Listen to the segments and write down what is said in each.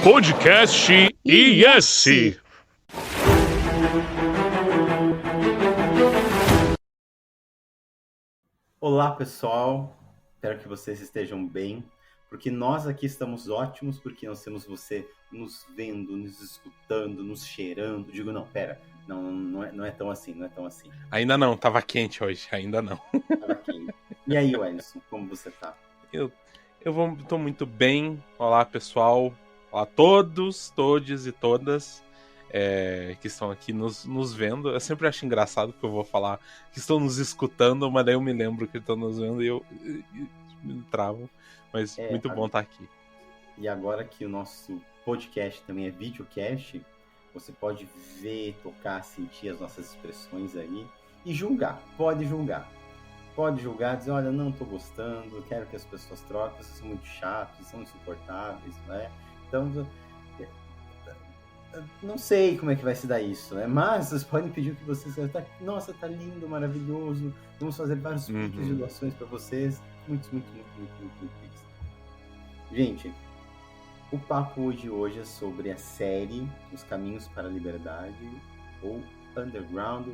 Podcast IS. Olá, pessoal. Espero que vocês estejam bem, porque nós aqui estamos ótimos, porque nós temos você nos vendo, nos escutando, nos cheirando. Digo, não, pera, não é tão assim, não é tão assim. Ainda não, tava quente hoje, ainda não. Tava quente. E aí, Wellington, como você tá? Tô muito bem. Olá, pessoal. Olá a todos, todes e todas que estão aqui nos vendo. Eu sempre acho engraçado que eu vou falar que estão nos escutando, mas daí eu me lembro que estão nos vendo e eu me travo. Mas muito bom estar aqui. E agora que o nosso podcast também é videocast, você pode ver, tocar, sentir as nossas expressões aí e julgar. Pode julgar, dizer, olha, não tô gostando, quero que as pessoas troquem, vocês são muito chatos, são insuportáveis, né? Então, não sei como é que vai se dar isso, né? Mas vocês podem pedir o que vocês querem. Nossa, tá lindo, maravilhoso. Vamos fazer vários vídeos de doações para vocês. Muito feliz. Gente, o papo de hoje é sobre a série Os Caminhos para a Liberdade, ou Underground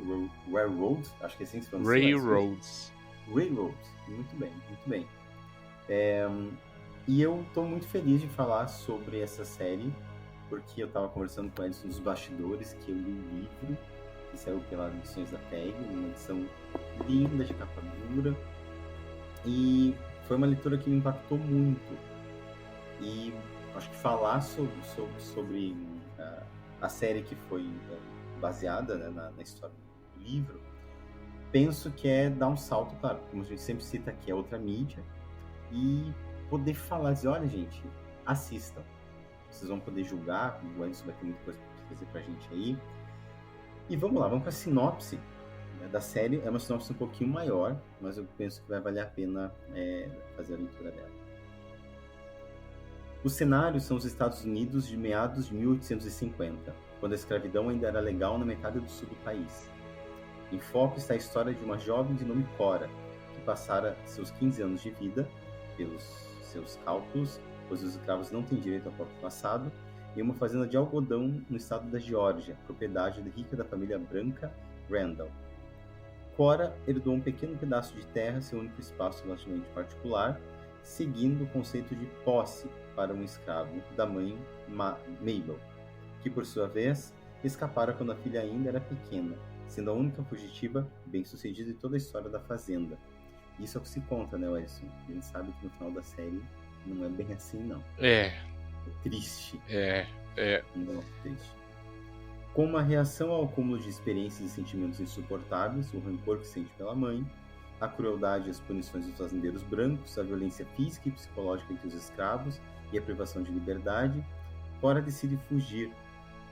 Railroad, acho que é assim que se pronuncia. Railroads, muito bem. E eu tô muito feliz de falar sobre essa série, porque eu tava conversando com eles nos bastidores, que eu li um livro que saiu pela Edições da PEG, uma edição linda, de capa dura, e foi uma leitura que me impactou muito. E acho que falar sobre a série que foi baseada, né, na história do livro, penso que é dar um salto, claro, como a gente sempre cita aqui, é outra mídia, e poder falar, dizer, olha, gente, assistam. Vocês vão poder julgar, o Anderson vai ter muita coisa para fazer pra gente aí. E vamos lá, vamos para a sinopse, né, da série. É uma sinopse um pouquinho maior, mas eu penso que vai valer a pena fazer a leitura dela. Os cenários são os Estados Unidos de meados de 1850, quando a escravidão ainda era legal na metade do sul do país. Em foco está a história de uma jovem de nome Cora, que passara seus 15 anos de vida, pelos seus cálculos, pois os escravos não têm direito ao próprio passado, em uma fazenda de algodão no estado da Geórgia, propriedade rica da família branca Randall. Cora herdou um pequeno pedaço de terra, seu único espaço relativamente particular, seguindo o conceito de posse para um escravo da mãe Mabel, que por sua vez escapara quando a filha ainda era pequena, sendo a única fugitiva bem-sucedida de toda a história da fazenda. Isso é o que se conta, né, Wellington? A gente sabe que no final da série não é bem assim, não. É triste. Não, triste. Com uma reação ao acúmulo de experiências e sentimentos insuportáveis, o rancor que sente pela mãe, a crueldade e as punições dos fazendeiros brancos, a violência física e psicológica entre os escravos e a privação de liberdade, Cora decide fugir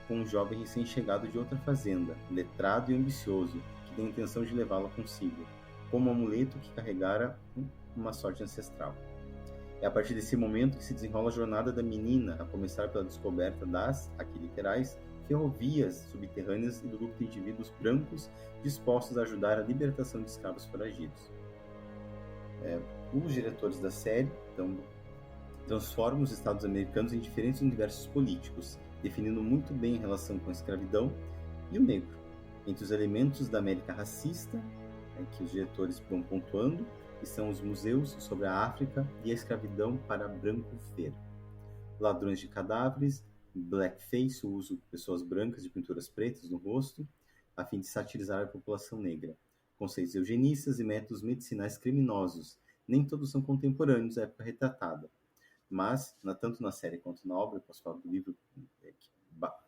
com um jovem recém-chegado de outra fazenda, letrado e ambicioso, que tem a intenção de levá-la consigo, como um amuleto que carregara uma sorte ancestral. É a partir desse momento que se desenrola a jornada da menina, a começar pela descoberta das, aqui literais, ferrovias subterrâneas e do grupo de indivíduos brancos dispostos a ajudar a libertação de escravos foragidos. Os diretores da série transformam os Estados americanos em diferentes universos políticos, definindo muito bem a relação com a escravidão e o negro. Entre os elementos da América racista, que os diretores vão pontuando, que são os museus sobre a África e a escravidão para branco ver. Ladrões de cadáveres, blackface, o uso de pessoas brancas de pinturas pretas no rosto, a fim de satirizar a população negra. Conceitos eugenistas e métodos medicinais criminosos. Nem todos são contemporâneos à época retratada. Mas, tanto na série quanto na obra, eu posso falar do livro que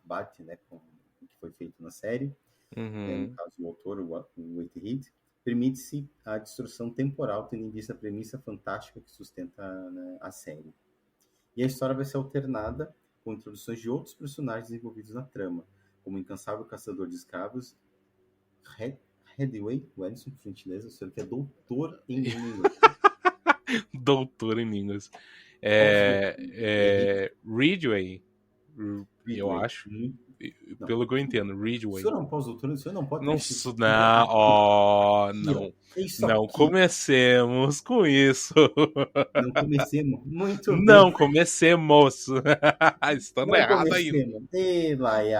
bate, né, com o que foi feito na série, no caso o autor, o Whitehead, permite-se a distorção temporal, tendo em vista a premissa fantástica que sustenta, né, a série. E a história vai ser alternada com introduções de outros personagens envolvidos na trama, como o incansável caçador de escravos, Headway, Wellington, por gentileza, o senhor que é doutor em línguas. Doutor em línguas. Ridgway. Eu acho. Não. Pelo que eu entendo, O Ridgeway. senhor não pós-doutorando, o senhor não pode... Não, não. É isso Não aqui. comecemos com isso. Não comecemos. Muito bem. Não comecemos. Estando Não errado ainda. comecemos. Ei, Laia.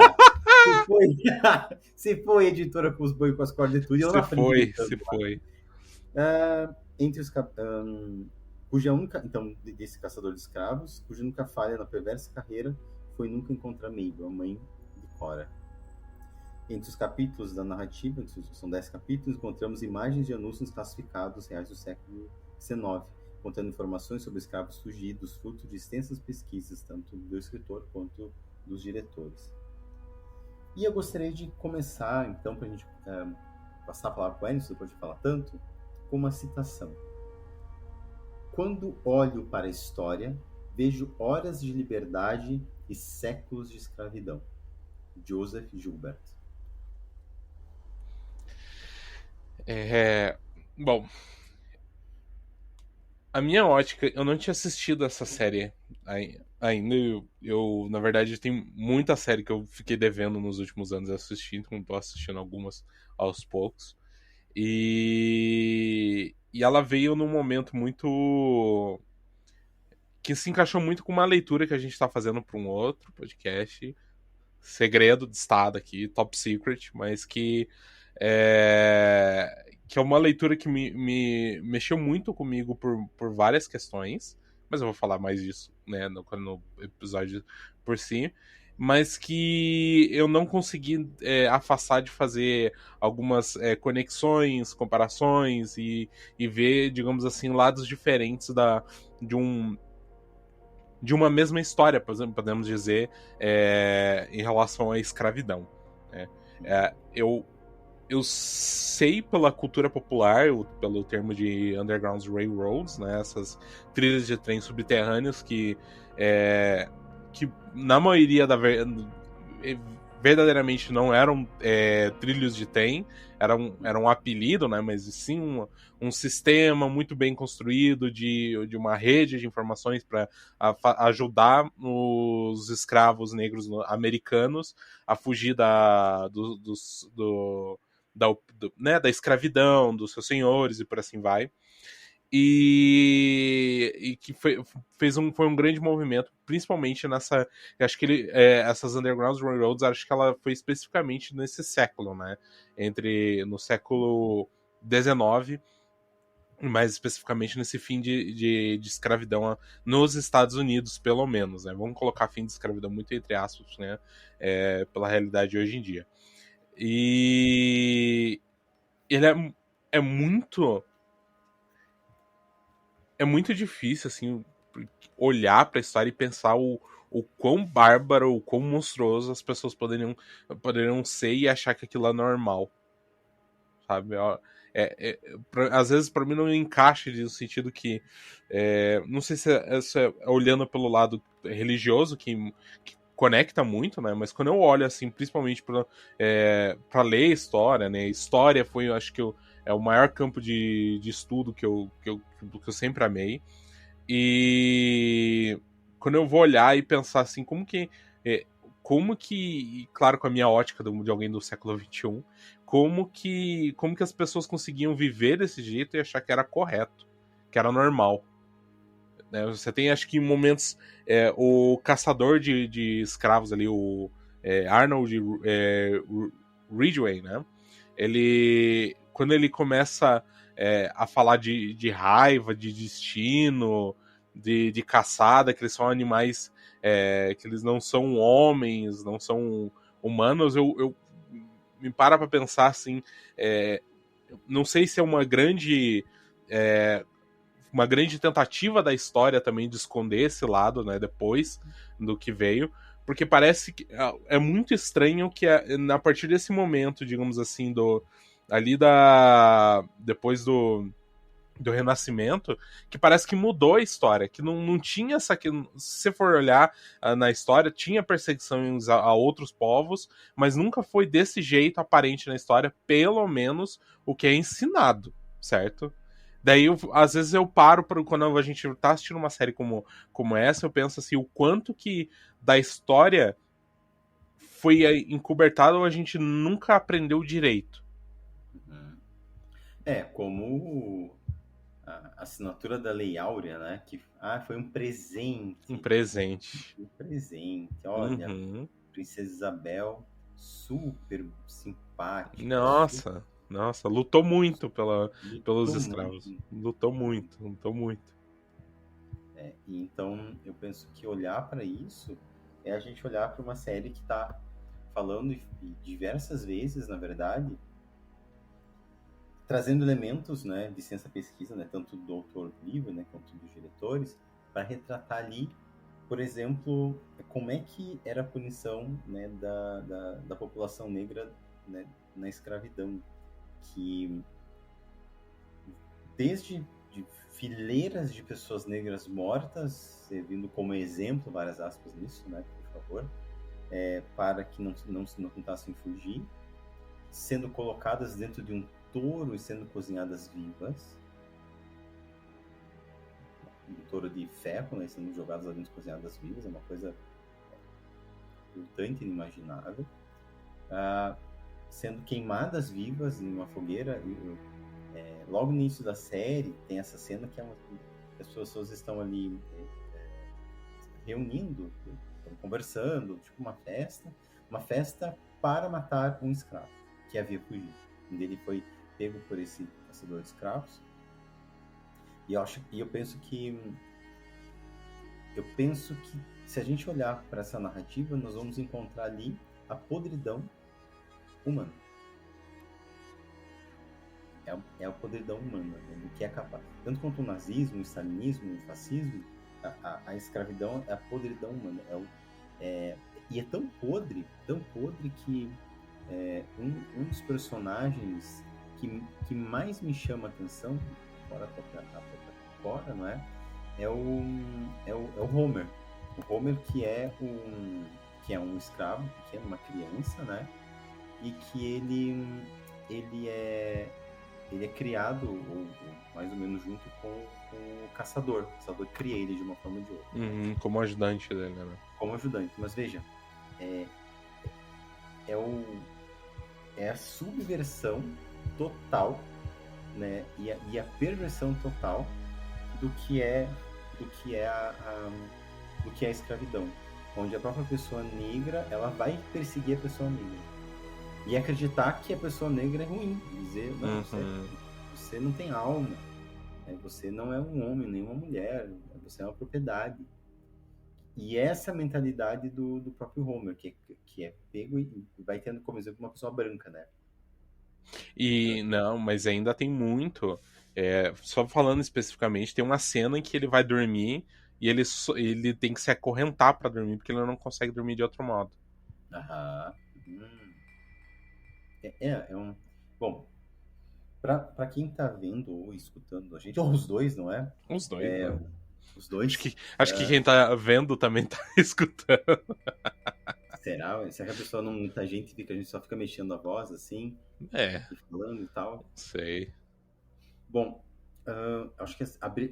Se foi editora com os boi com as cordas e tudo, eu na frente gritando Se lá. foi. Entre os cuja única, então, desse caçador de escravos, cuja única falha na perversa carreira foi nunca encontrar Mabel, a mãe de Cora. Entre os capítulos da narrativa, são 10 capítulos, encontramos imagens de anúncios classificados reais do século XIX, contando informações sobre escravos fugidos, fruto de extensas pesquisas, tanto do escritor quanto dos diretores. E eu gostaria de começar, então, para a gente passar a palavra para o Enio, depois de falar tanto, com uma citação. Quando olho para a história, vejo horas de liberdade e séculos de escravidão. Joseph Joubert. Bom, a minha ótica, eu não tinha assistido essa série ainda. Eu, na verdade, tem muita série que eu fiquei devendo nos últimos anos assistir, então tô assistindo algumas aos poucos. E ela veio num momento muito... que se encaixou muito com uma leitura que a gente tá fazendo para um outro podcast. Segredo de Estado aqui, top secret, mas que é uma leitura que me mexeu muito comigo por várias questões, mas eu vou falar mais disso, né, no episódio por si, mas que eu não consegui afastar de fazer algumas conexões, comparações e ver, digamos assim, lados diferentes de uma mesma história, podemos dizer, em relação à escravidão. Né? Eu sei pela cultura popular, pelo termo de Underground Railroads, né, essas trilhas de trem subterrâneos que na maioria verdadeiramente não eram trilhos de trem, eram um apelido, né, mas sim um sistema muito bem construído de uma rede de informações para ajudar os escravos negros americanos a fugir da escravidão, dos seus senhores e por assim vai. E que foi um grande movimento, principalmente nessa... Acho que essas Underground Railroads, acho que ela foi especificamente nesse século, né? No século XIX, mais especificamente nesse fim de escravidão nos Estados Unidos, pelo menos, né? Vamos colocar fim de escravidão muito entre aspas, né? Pela realidade hoje em dia. E ele é muito difícil, assim, olhar pra história e pensar o quão bárbaro, o quão monstruoso as pessoas poderiam ser e achar que aquilo é normal. Sabe? Às vezes, pra mim, não encaixa no sentido que... não sei se é olhando pelo lado religioso, que conecta muito, né? Mas quando eu olho, assim, principalmente pra ler história, né? História foi, eu acho que é o maior campo de estudo que eu sempre amei. E quando eu vou olhar e pensar assim, como que, claro, com a minha ótica de alguém do século XXI, como que as pessoas conseguiam viver desse jeito e achar que era correto, que era normal. Você tem, acho que, momentos... o caçador de escravos ali, o Arnold Ridgway, né? Quando ele começa a falar de raiva, de destino, de caçada, que eles são animais, que eles não são homens, não são humanos, eu me para pra pensar assim, não sei se é uma grande tentativa da história também de esconder esse lado, né, depois do que veio, porque parece que é muito estranho que a partir desse momento, digamos assim, depois do Renascimento, que parece que mudou a história, que não tinha essa... Se você for olhar na história, tinha perseguições a outros povos, mas nunca foi desse jeito aparente na história, pelo menos o que é ensinado, certo? Daí, às vezes eu paro, quando a gente tá assistindo uma série como essa, eu penso assim, o quanto que da história foi encobertado ou a gente nunca aprendeu direito. Uhum. Como a assinatura da Lei Áurea, né? Que foi um presente. Um presente. Um presente. Olha, Uhum. Princesa Isabel, super simpática. Nossa, lutou muito pelos Lutou escravos. muito. Lutou muito. E então, eu penso que olhar para isso é a gente olhar para uma série que está falando diversas vezes, na verdade, trazendo elementos, né, de ciência-pesquisa, né, tanto do autor do livro, né, quanto dos diretores, para retratar ali, por exemplo, como é que era a punição, né, da população negra, né, na escravidão, que desde de fileiras de pessoas negras mortas, servindo como exemplo, várias aspas nisso, né, por favor, para que não tentassem fugir, sendo colocadas dentro de um touro e sendo cozinhadas vivas, um touro de ferro, né, sendo jogadas lá dentro, cozinhadas vivas, é uma coisa importante e inimaginável, sendo queimadas vivas em uma fogueira. Logo no início da série tem essa cena que as pessoas estão ali reunindo, conversando, tipo uma festa para matar um escravo que havia fugido. Ele foi pego por esse caçador de escravos. E eu penso que se a gente olhar para essa narrativa, nós vamos encontrar ali a podridão humana. É a podridão humana, né, do que é capaz. Tanto quanto o nazismo, o stalinismo, o fascismo, a escravidão é a podridão humana. E é tão podre que um dos personagens que mais me chama a atenção, fora a própria Cora, não é? É o Homer. O Homer que é um escravo pequeno, uma criança, né? E que ele é criado, ou mais ou menos junto com o caçador. O caçador cria ele de uma forma ou de outra. Como ajudante dele, né? Como ajudante. Mas veja, é a subversão total, né? E a perversão total do que é a escravidão. Onde a própria pessoa negra, ela vai perseguir a pessoa negra. E acreditar que a pessoa negra é ruim. Dizer, não, você não tem alma. Né? Você não é um homem, nem uma mulher. Você é uma propriedade. E essa mentalidade do próprio Homer, que é pego e vai tendo como exemplo uma pessoa branca, né? E não, mas ainda tem muito. Só falando especificamente, tem uma cena em que ele vai dormir e ele tem que se acorrentar pra dormir, porque ele não consegue dormir de outro modo. Aham. Bom, pra quem tá vendo ou escutando a gente, ou os dois, não é? Os dois, né? Os dois. Acho que quem tá vendo também tá escutando. Será? Será que a pessoa não muita gente a gente só fica mexendo a voz assim? E falando e tal? Sei. Bom, acho que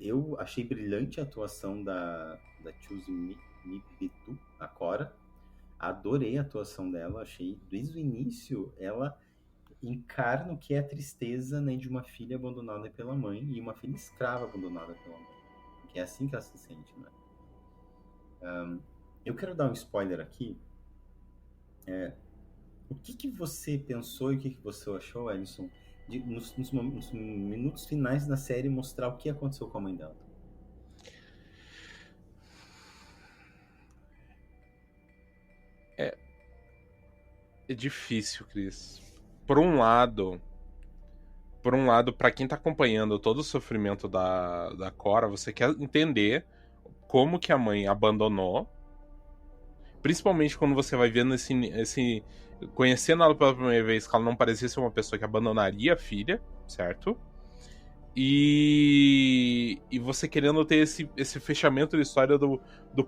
eu achei brilhante a atuação da Chuzi Mipitu, a Cora. Adorei a atuação dela, achei desde o início ela encarna o que é a tristeza, né, de uma filha abandonada pela mãe e uma filha escrava abandonada pela mãe. Que é assim que ela se sente, né? Eu quero dar um spoiler aqui. O que você pensou e o que você achou, Ellison, nos minutos finais da série mostrar o que aconteceu com a mãe dela? É difícil, Cris. Por um lado, para quem tá acompanhando todo o sofrimento da Cora, você quer entender como que a mãe abandonou. Principalmente quando você vai vendo conhecendo ela pela primeira vez, que ela não parecia ser uma pessoa que abandonaria a filha, certo? E você querendo ter esse fechamento da história do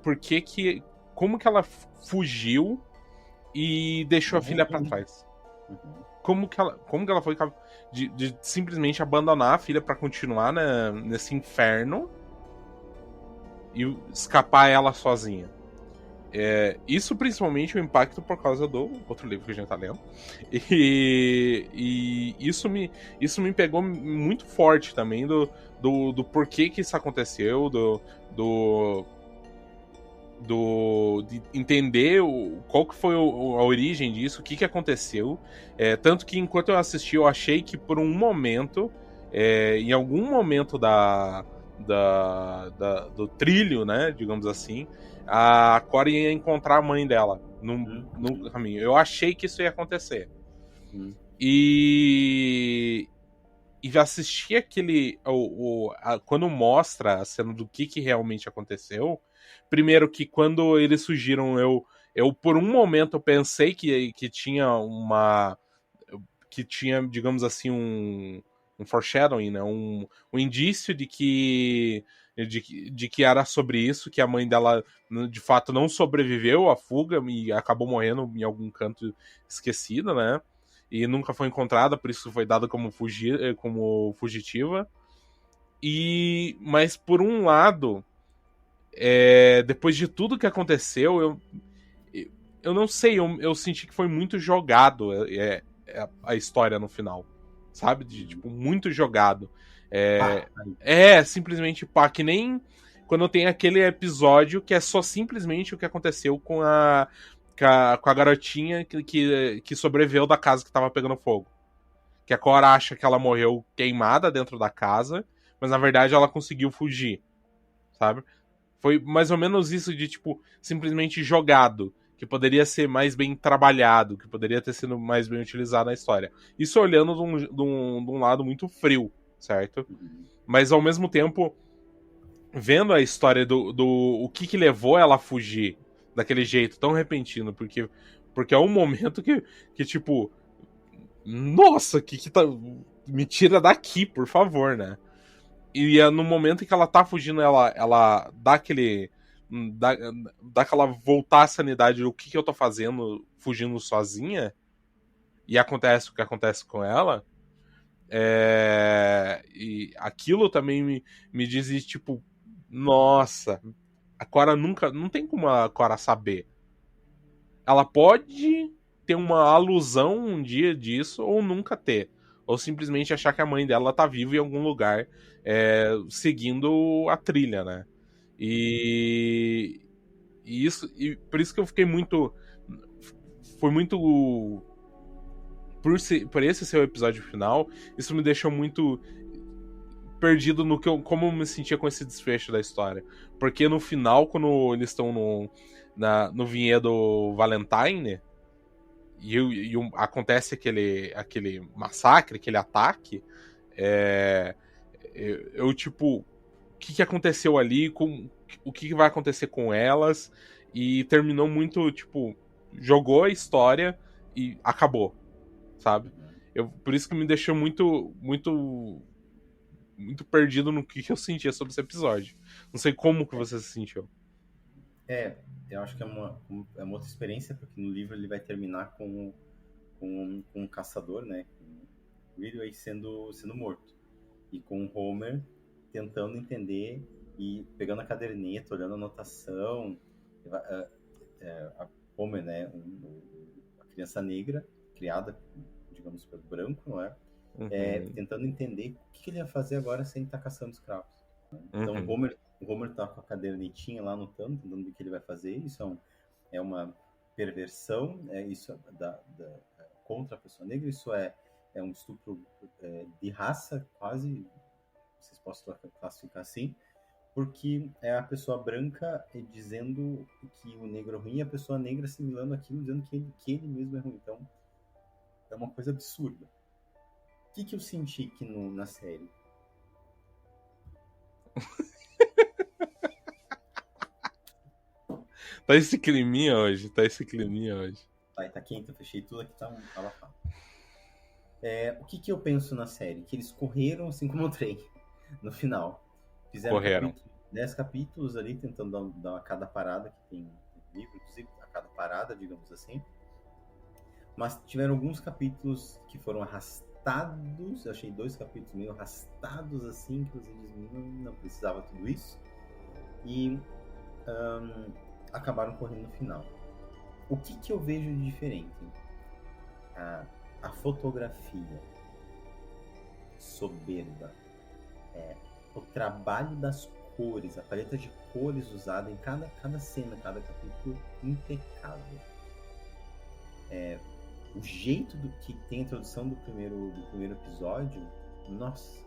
porquê que... Como que ela fugiu e deixou a filha pra trás. Como que ela foi de simplesmente abandonar a filha pra continuar nesse inferno e escapar ela sozinha. Isso principalmente o impacto por causa do outro livro que a gente tá lendo. E isso me pegou muito forte também do porquê que isso aconteceu, de entender qual que foi a origem disso, o que aconteceu. Tanto que enquanto eu assisti, eu achei que por um momento, em algum momento do trilho, né, digamos assim, a Cora ia encontrar a mãe dela no caminho. Eu achei que isso ia acontecer. E assistir aquele. Quando mostra a cena do que realmente aconteceu. Primeiro que quando eles surgiram, eu por um momento eu pensei que tinha uma. Que tinha, digamos assim, um foreshadowing, né? Um indício de que era sobre isso, que a mãe dela de fato não sobreviveu à fuga e acabou morrendo em algum canto esquecido, né? E nunca foi encontrada, por isso foi dada como fugitiva. Mas por um lado, depois de tudo que aconteceu, eu não sei, eu senti que foi muito jogado a história no final, sabe? Tipo, muito jogado. Simplesmente pá, que nem quando tem aquele episódio que é só simplesmente o que aconteceu com a garotinha que sobreviveu da casa que tava pegando fogo. Que a Cora acha que ela morreu queimada dentro da casa, mas na verdade ela conseguiu fugir, sabe? Foi mais ou menos isso de, tipo, simplesmente jogado, que poderia ser mais bem trabalhado, que poderia ter sido mais bem utilizado na história. Isso olhando de um lado muito frio, certo? Mas ao mesmo tempo, vendo a história o que levou ela a fugir daquele jeito tão repentino, porque é um momento que tipo, nossa, que tá... me tira daqui, por favor, né? E no momento em que ela tá fugindo, ela dá aquele... dá aquela voltar à sanidade do que eu tô fazendo fugindo sozinha, e acontece o que acontece com ela, e aquilo também me diz, tipo, nossa, a Cora nunca... Não tem como a Cora saber. Ela pode ter uma alusão um dia disso, ou nunca ter. Ou simplesmente achar que a mãe dela tá viva em algum lugar, seguindo a trilha, né? E por isso que eu fiquei muito... Foi muito... Por esse seu episódio final, isso me deixou muito perdido no como eu me sentia com esse desfecho da história. Porque no final, quando eles estão no vinhedo Valentine, acontece aquele massacre, aquele ataque, eu tipo, o que aconteceu ali, o que vai acontecer com elas, e terminou muito, tipo, jogou a história e acabou, sabe? Por isso que me deixou muito, muito, muito perdido no que eu sentia sobre esse episódio. Não sei como que você se sentiu. Eu acho que é uma outra experiência, porque no livro ele vai terminar com um caçador, né? Com Ridway sendo morto. E com o Homer tentando entender e pegando a caderneta, olhando a anotação. A Homer, né? A criança negra, criada, digamos, pelo branco, não é? Tentando entender o que ele ia fazer agora sem estar caçando escravos. Então, o Homer tá com a cadernetinha lá anotando, tentando ver o que ele vai fazer. Isso é uma perversão, isso contra a pessoa negra. Isso é um estupro de raça, quase, vocês possam classificar assim, porque é a pessoa branca dizendo que o negro é ruim e a pessoa negra assimilando aquilo, dizendo que ele mesmo é ruim. Então, é uma coisa absurda. O que eu senti aqui na série? Tá esse climinha hoje. Tá quente, eu fechei tudo aqui, tá abafado. O que eu penso na série? Que eles correram assim como um trem no final. Fizeram 10 capítulos ali, tentando dar a cada parada que tem no livro, inclusive a cada parada, digamos assim. Mas tiveram alguns capítulos que foram arrastados. Eu achei 2 capítulos meio arrastados assim, que você diz, não precisava tudo isso. E acabaram correndo no final. O que eu vejo de diferente? A fotografia soberba, o trabalho das cores, a paleta de cores usada em cada cena, cada capítulo, impecável. O jeito que tem a introdução do primeiro episódio, nossa,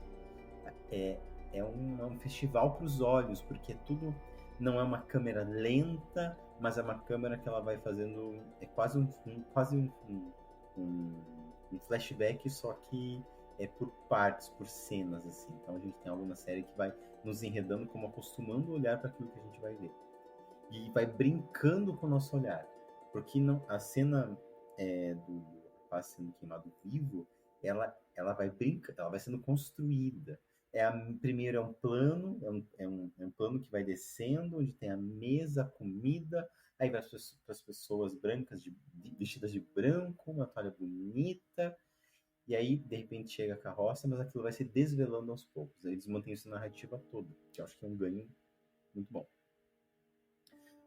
é um festival para os olhos, porque tudo não é uma câmera lenta, mas é uma câmera que ela vai fazendo, é quase um flashback, só que é por partes, por cenas, assim. Então a gente tem algo na série que vai nos enredando, como acostumando o olhar para aquilo que a gente vai ver. E vai brincando com o nosso olhar. Porque a cena do rapaz sendo queimado vivo, ela vai brincando, ela vai sendo construída. Primeiro é um plano, é um plano que vai descendo, onde tem a mesa, a comida, aí vai para as pessoas brancas, vestidas de branco, uma toalha bonita, e aí, de repente, chega a carroça, mas aquilo vai se desvelando aos poucos. Aí eles mantêm isso na narrativa toda, que eu acho que é um ganho muito bom.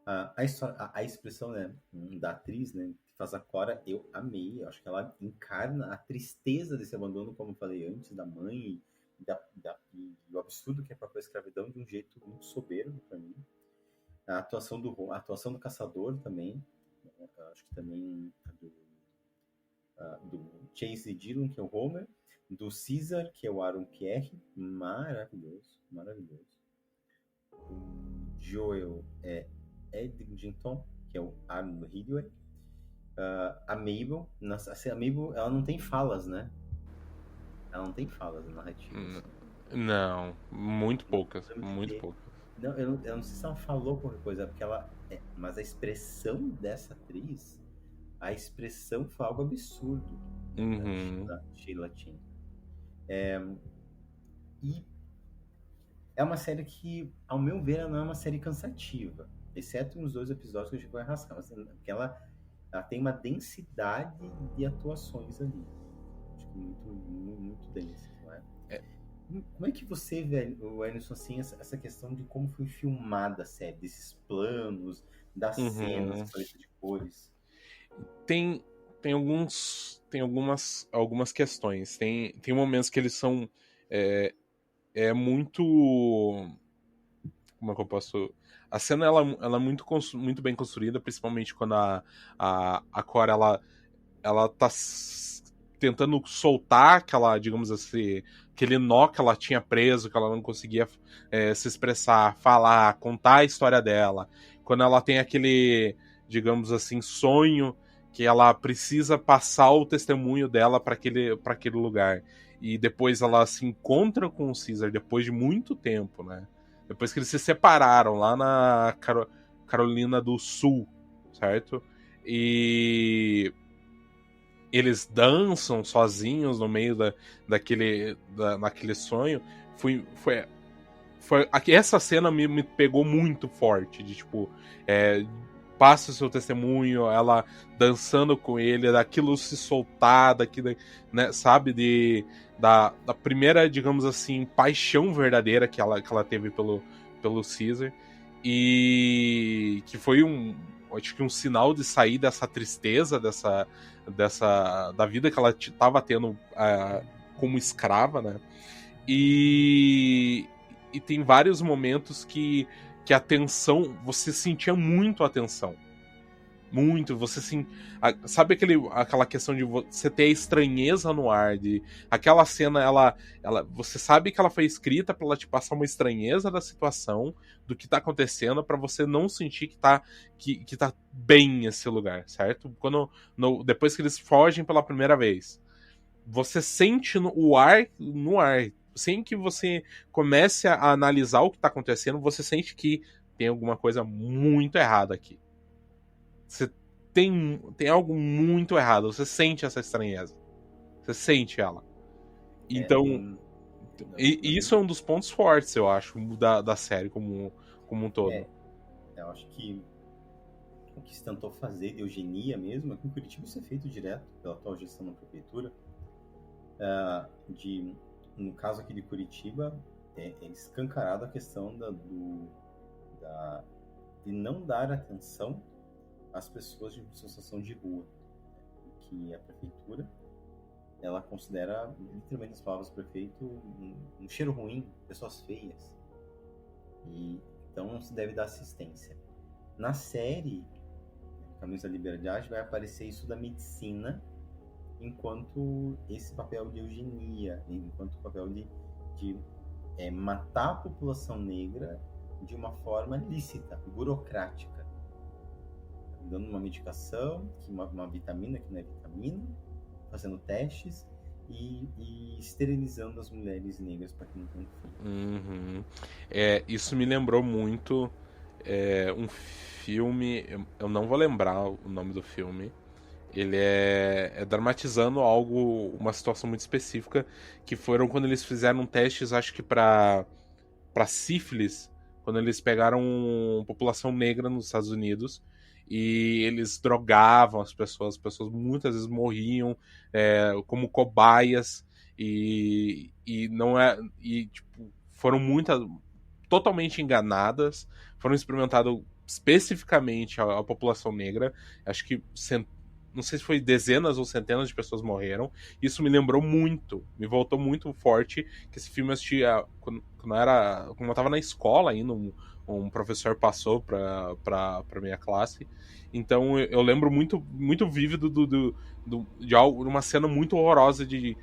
A expressão, né, da atriz, né, que faz a Cora, eu amei. Eu acho que ela encarna a tristeza desse abandono, como eu falei antes, da mãe e o absurdo que é a própria escravidão, de um jeito muito soberbo para mim. A atuação do caçador também, acho que também do Chase Dillon, que é o Homer, do Caesar, que é o Aaron Pierre, maravilhoso. O Joel Edgerton, que é o Arnold Ridgway. A Mabel, a Mabel, ela não tem falas, né? Ela não tem falas narrativas. Não, muito poucas, muito poucas. Não, eu não sei se ela falou qualquer coisa, porque mas a expressão dessa atriz, a expressão foi algo absurdo. Da Sheila Tin. E é uma série que, ao meu ver, ela não é uma série cansativa, exceto nos 2 episódios que a gente vai rascar, mas porque ela tem uma densidade de atuações ali. Acho que muito, muito densa, não é? Como é que você vê, o Ernest, assim, essa questão de como foi filmada a série, desses planos, das cenas, paleta de cores? Tem algumas questões. Tem momentos que eles são muito, como é que eu posso... A cena ela é muito bem construída, principalmente quando a Cora ela tá tentando soltar aquela, digamos assim, aquele nó que ela tinha preso, que ela não conseguia se expressar, falar, contar a história dela. Quando ela tem aquele, digamos assim, sonho que ela precisa passar o testemunho dela para aquele lugar. E depois ela se encontra com o Caesar depois de muito tempo, né? Depois que eles se separaram lá na Carolina do Sul, certo? E eles dançam sozinhos no meio daquele sonho. Essa cena me pegou muito forte, de tipo, passa o seu testemunho, ela dançando com ele, daquilo se soltar, daquilo, né, sabe, da primeira, digamos assim, paixão verdadeira que ela teve pelo Caesar, e que foi acho que um sinal de sair dessa tristeza, da vida que ela estava tendo como escrava, né? E tem vários momentos que a tensão, você sentia muito a tensão. Muito, você sabe aquela questão de você ter a estranheza no ar, de aquela cena, você sabe que ela foi escrita pra ela te passar uma estranheza da situação, do que tá acontecendo, pra você não sentir que tá bem esse lugar, certo? Depois que eles fogem pela primeira vez, você sente no ar, sem que você comece a analisar o que tá acontecendo, você sente que tem alguma coisa muito errada aqui. Você tem algo muito errado. Você sente essa estranheza. Você sente ela. Então, isso é um dos pontos fortes, eu acho, da série como um todo. Eu acho que o que se tentou fazer de eugenia mesmo, aqui em Curitiba isso é feito direto pela atual gestão da prefeitura. No caso aqui de Curitiba, é escancarado a questão de não dar atenção às pessoas de situação de rua, que a prefeitura ela considera, literalmente as palavras do prefeito, um cheiro ruim, pessoas feias. E então não se deve dar assistência. Na série Caminhos da Liberdade vai aparecer isso da medicina enquanto esse papel de eugenia, enquanto o papel de matar a população negra de uma forma lícita, burocrática, dando uma medicação, uma vitamina que não é vitamina, fazendo testes e esterilizando as mulheres negras para que não tenham filho. Isso me lembrou muito um filme, eu não vou lembrar o nome do filme. Ele é dramatizando uma situação muito específica, que foram quando eles fizeram testes, acho que para sífilis, quando eles pegaram população negra nos Estados Unidos e eles drogavam as pessoas muitas vezes morriam como cobaias e não é e tipo, foram totalmente enganadas, foram experimentadas especificamente a população negra, acho que não sei se foi dezenas ou centenas de pessoas morreram. Isso me lembrou muito, me voltou muito forte que esse filme eu assistia quando eu tava na escola ainda, um professor passou pra minha classe. Então eu lembro muito, muito vívido de uma cena muito horrorosa de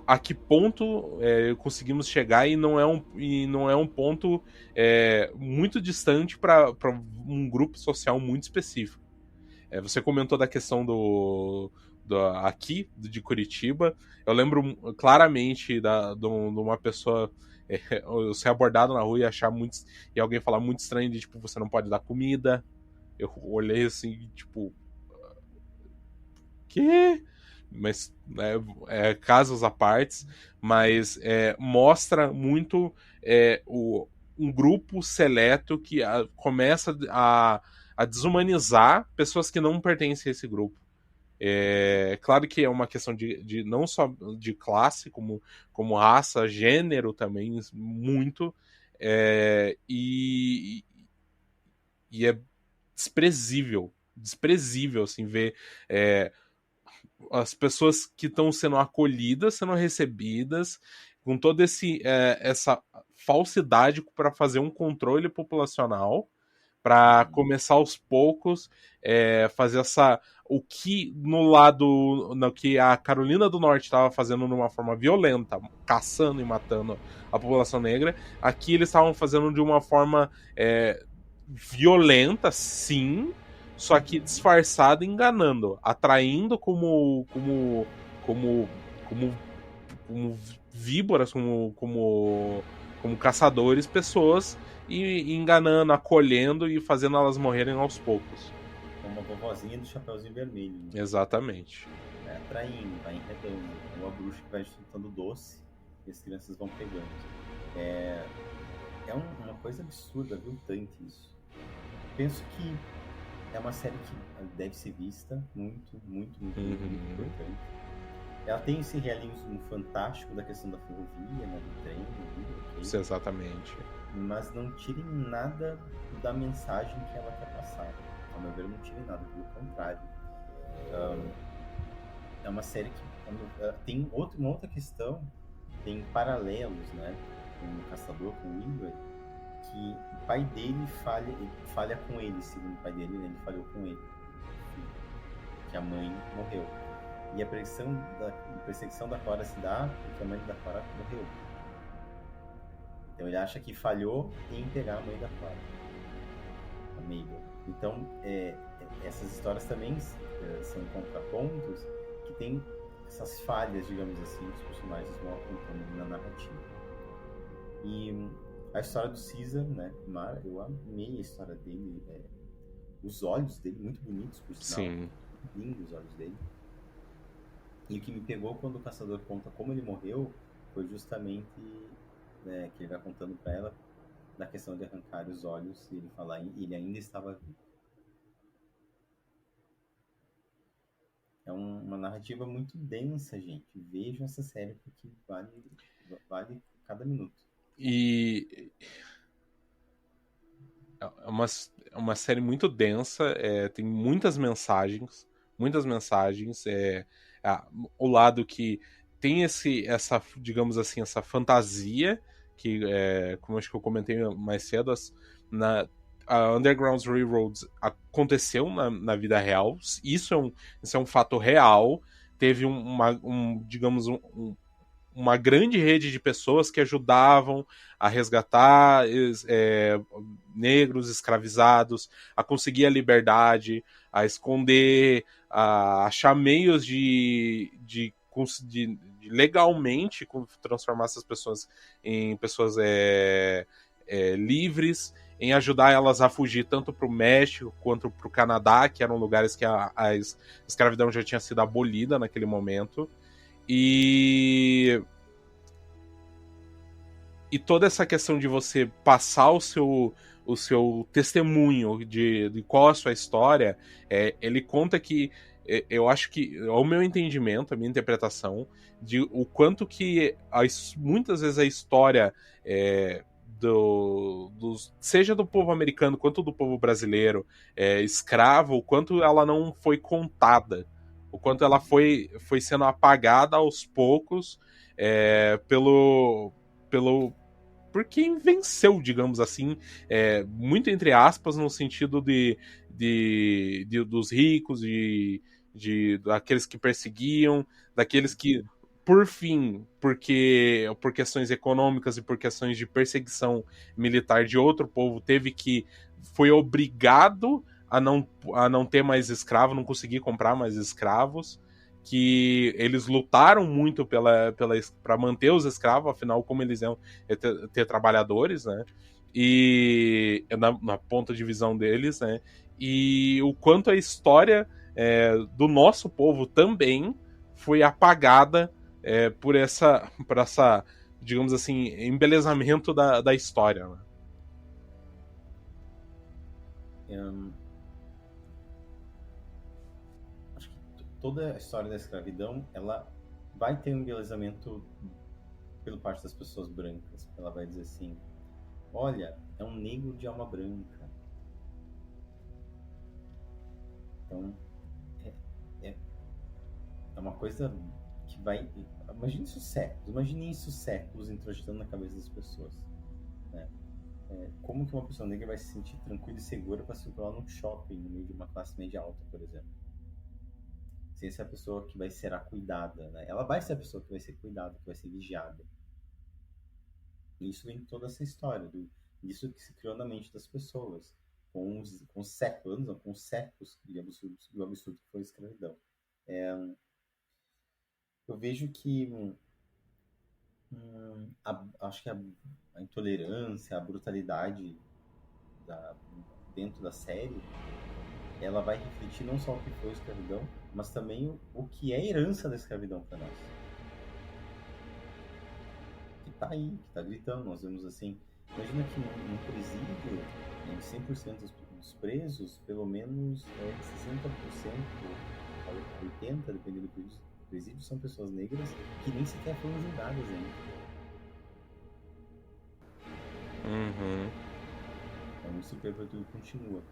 a que ponto conseguimos chegar e não é um ponto muito distante para um grupo social muito específico. Você comentou da questão aqui, de Curitiba. Eu lembro claramente de uma pessoa eu ser abordado na rua e alguém falar muito estranho de tipo, você não pode dar comida. Eu olhei assim, tipo, quê? Mas casos à parte, mas mostra muito um grupo seleto que começa a desumanizar pessoas que não pertencem a esse grupo. Claro que é uma questão de não só de classe, como raça, gênero também, muito. E é desprezível, assim, ver as pessoas que estão sendo acolhidas, sendo recebidas, com toda essa falsidade para fazer um controle populacional, para começar aos poucos fazer o que no que a Carolina do Norte estava fazendo de uma forma violenta, caçando e matando a população negra, aqui eles estavam fazendo de uma forma violenta, sim, só que disfarçada, enganando, atraindo como víboras, como caçadores, pessoas e enganando, acolhendo e fazendo elas morrerem aos poucos. Como a vovozinha do Chapeuzinho Vermelho. Né? Exatamente. Atraindo, vai enredando. É uma bruxa que vai soltando doce e as crianças vão pegando. É uma coisa absurda, viu, tanto isso. Penso que é uma série que deve ser vista muito importante. Ela tem esse realismo fantástico da questão da ferrovia, né, do trem, Isso, exatamente. Mas não tirem nada da mensagem que ela quer passar. Ao meu ver, não tirem nada, pelo contrário. É uma série que tem uma outra questão, tem paralelos, né, com o Caçador, com o Igor, que o pai dele falha com ele, segundo o pai dele, né, ele falhou com ele, que a mãe morreu. E a perseguição da Cora se dá porque a mãe da Cora morreu. Então ele acha que falhou em pegar a mãe da Cora, a Mabel. Então essas histórias também são contrapontos que tem essas falhas, digamos assim, que os personagens vão apontando na narrativa. E a história do Caesar, né, eu amei a história dele, os olhos dele, muito bonitos, por sinal. Sim. Lindos os olhos dele. E o que me pegou quando o caçador conta como ele morreu foi justamente que ele vai contando para ela da questão de arrancar os olhos e ele falar ele ainda estava vivo. É uma narrativa muito densa, gente. Vejam essa série porque vale cada minuto. E é uma série muito densa, tem muitas mensagens, o lado que tem essa, digamos assim, essa fantasia, que, como acho que eu comentei mais cedo, a Underground Railroad aconteceu na vida real, isso é um fato real, teve digamos, uma grande rede de pessoas que ajudavam a resgatar negros escravizados, a conseguir a liberdade, a esconder, a achar meios de legalmente transformar essas pessoas em pessoas livres, em ajudar elas a fugir tanto para o México quanto para o Canadá, que eram lugares que a escravidão já tinha sido abolida naquele momento. E toda essa questão de você passar o seu testemunho de qual a sua história, ele conta que, eu acho que, ao meu entendimento, a minha interpretação, de o quanto que muitas vezes a história seja do povo americano quanto do povo brasileiro escravo, o quanto ela não foi contada, o quanto ela foi sendo apagada aos poucos por quem venceu, digamos assim, muito entre aspas, no sentido dos ricos, daqueles que perseguiam, daqueles que, por fim, por questões econômicas e por questões de perseguição militar de outro povo, foi obrigado a não ter mais escravo, não conseguir comprar mais escravos, que eles lutaram muito para manter os escravos, afinal, como eles iam ter trabalhadores, né? E na ponta de visão deles, né? E o quanto a história do nosso povo também foi apagada por essa, digamos assim, embelezamento da história, né? Acho que toda a história da escravidão, ela vai ter um embelezamento pela parte das pessoas brancas. Ela vai dizer assim, olha, é um negro de alma branca. Então, é uma coisa que vai... Imagine isso séculos introjetando na cabeça das pessoas, né? Como que uma pessoa negra vai se sentir tranquila e segura para circular num shopping no meio de uma classe média alta, por exemplo? Sem ser a pessoa que vai ser cuidada, né? Ela vai ser a pessoa que vai ser cuidada, que vai ser vigiada. E isso vem toda essa história, disso que se criou na mente das pessoas, com os séculos de absurdo que foi a escravidão. Eu vejo que acho que a intolerância, a brutalidade dentro da série, ela vai refletir não só o que foi a escravidão, mas também o que é a herança da escravidão para nós. Que tá aí, que tá gritando. Nós vemos assim, imagina que num presídio, em 100% dos presos, pelo menos 60%, 80%, dependendo do presídio, são pessoas negras que nem sequer foram julgadas ainda. Uhum. Então o superproduto continua.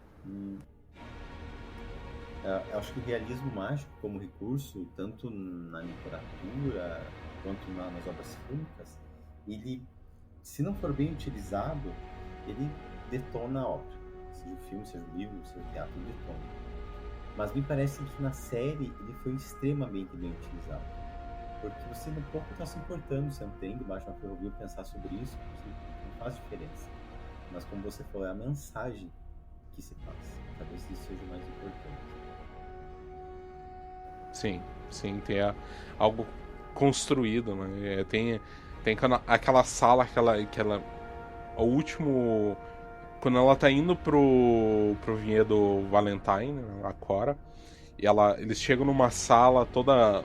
Eu acho que o realismo mágico como recurso, tanto na literatura quanto nas obras fílmicas, ele, se não for bem utilizado, ele detona a obra. Seja o filme, seja o livro, seja o teatro, ele detona. Mas me parece que na série ele foi extremamente bem utilizado. Porque você no pouco está se importando, você não tem debaixo da ferrovia pensar sobre isso, porque não faz diferença. Mas como você falou, é a mensagem que se passa. Talvez isso seja o mais importante. Sim, tem algo construído, né? Tem aquela sala, o último, quando ela tá indo pro vinhedo Valentine, né, a Cora, e eles chegam numa sala toda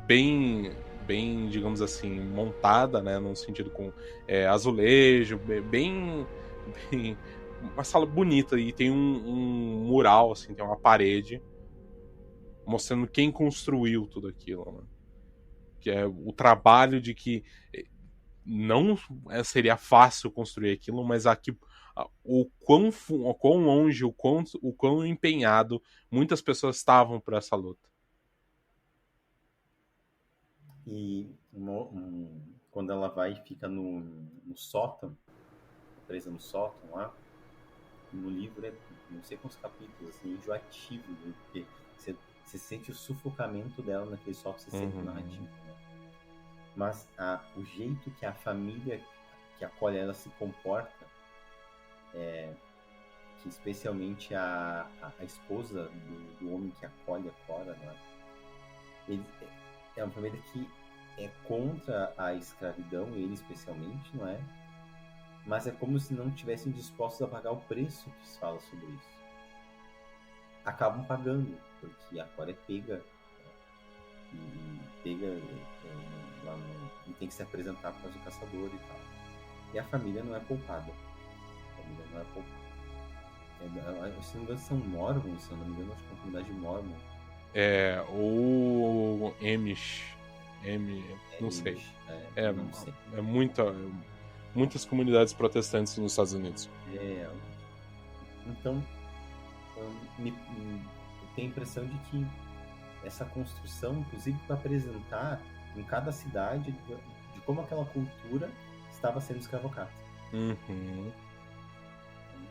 bem, digamos assim, montada, né, num sentido com azulejo, bem uma sala bonita, e tem um mural, assim, tem uma parede mostrando quem construiu tudo aquilo, né? Que é o trabalho de que não seria fácil construir aquilo, mas o quão longe, o quão empenhado muitas pessoas estavam por essa luta. E quando ela vai e fica no sótão, presa no sótão lá, no livro não sei quantos capítulos, assim, enjoativo, né? Porque você sente o sufocamento dela naquele sótão, você sente o narrativo, né? Mas o jeito que a família que acolhe ela se comporta, que especialmente a esposa do homem que acolhe a Cora, né? É uma família que é contra a escravidão, ele especialmente, não é? Mas é como se não tivessem dispostos a pagar o preço que se fala sobre isso. Acabam pagando, porque a Cora é pega e tem que se apresentar para o caçador e tal. E a família não é poupada. Se não me engano, são Mormons, se não me engano, acho que é uma comunidade Mormon. O Amish. Não sei. Não sei. É muitas comunidades protestantes nos Estados Unidos. Então, eu tenho a impressão de que essa construção, inclusive para apresentar em cada cidade de como aquela cultura estava sendo escravocrata. Eu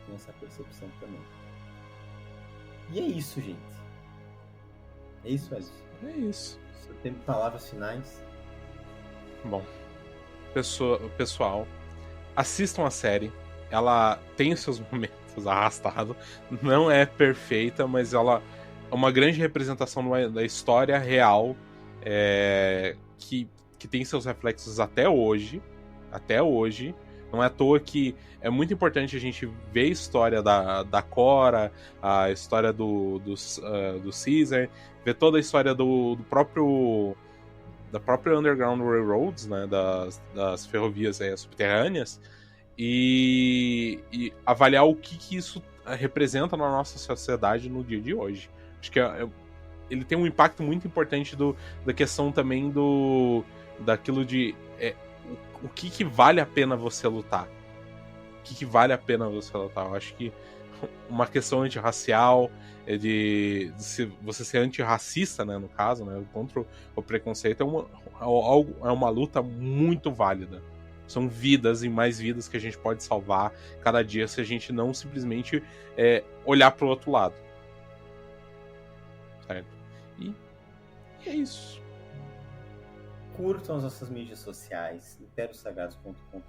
tenho essa percepção também. E é isso, gente. É isso, Ed. É isso. Você tem palavras finais? Bom, pessoal, assistam a série. Ela tem os seus momentos arrastados. Não é perfeita, mas ela é uma grande representação da história real, que tem seus reflexos até hoje. Não é à toa que é muito importante a gente ver a história da Cora, a história do Caesar, ver toda a história da própria Underground Railroads, né, das ferrovias subterrâneas, e avaliar o que isso representa na nossa sociedade no dia de hoje. Acho que ele tem um impacto muito importante da questão também daquilo de o que vale a pena você lutar. O que vale a pena você lutar. Eu acho que uma questão antirracial, de você ser antirracista, né, no caso, né, contra o preconceito, é uma luta muito válida. São vidas e mais vidas que a gente pode salvar cada dia se a gente não simplesmente olhar para o outro lado. Certo? E é isso. Curtam as nossas mídias sociais, impériosagrados.com.br.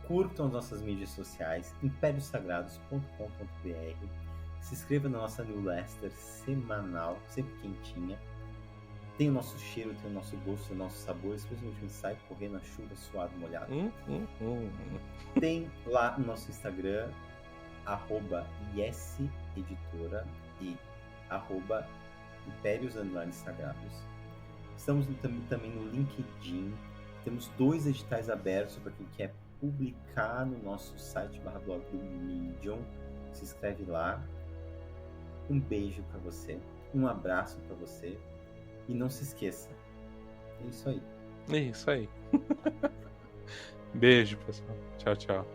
Curtam as nossas mídias sociais, impériosagrados.com.br. Se inscreva na nossa newsletter semanal, sempre quentinha. Tem o nosso cheiro, tem o nosso gosto, tem o nosso sabor, especialmente quando sai correr na chuva, suado, molhado. Tem lá no nosso Instagram, @yeseditora e @impérios_sagrados. Estamos também no LinkedIn. Temos 2 editais abertos para quem quer publicar no nosso site /blog do Medium. Se inscreve lá. Um beijo para você. Um abraço para você. E não se esqueça. É isso aí. É isso aí. Beijo, pessoal. Tchau, tchau.